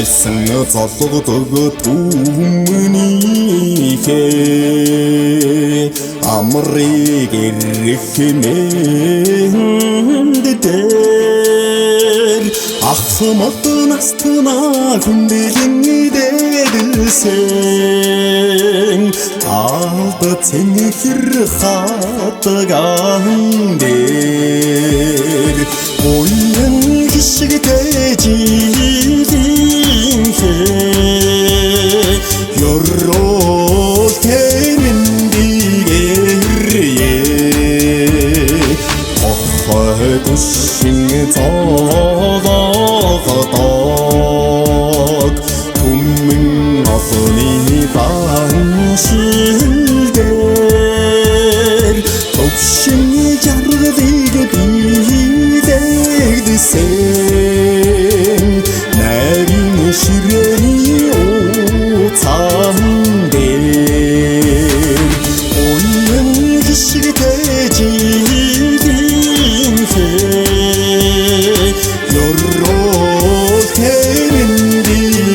байсан золгодог түмнийхээ амрыг эрхэмэнд дээр ахмад настана хүндэлэн дэдэлсэн алдацэн хэр хатган дээр уян хишгтэй жилийнхээ ёрол тэмэндигэрээ охой тушин цогодог түмэн олонны баншилдэр төвшин жаргалыг бидэгдэсэн нарийн ширэний уцаан дээр уян хишгтэй жилийнхээ ёрол тэмэндигэрээ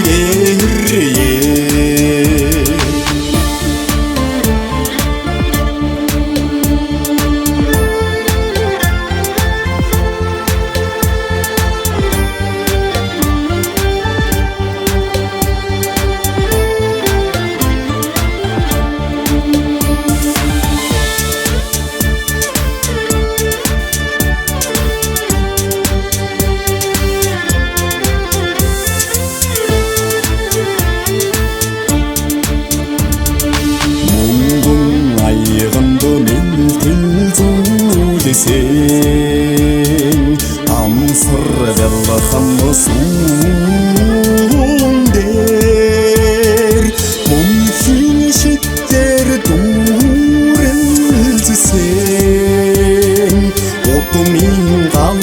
амсарвэллахан суундэр мөнхийн шиттэр дүүрэлзсэн утмын гал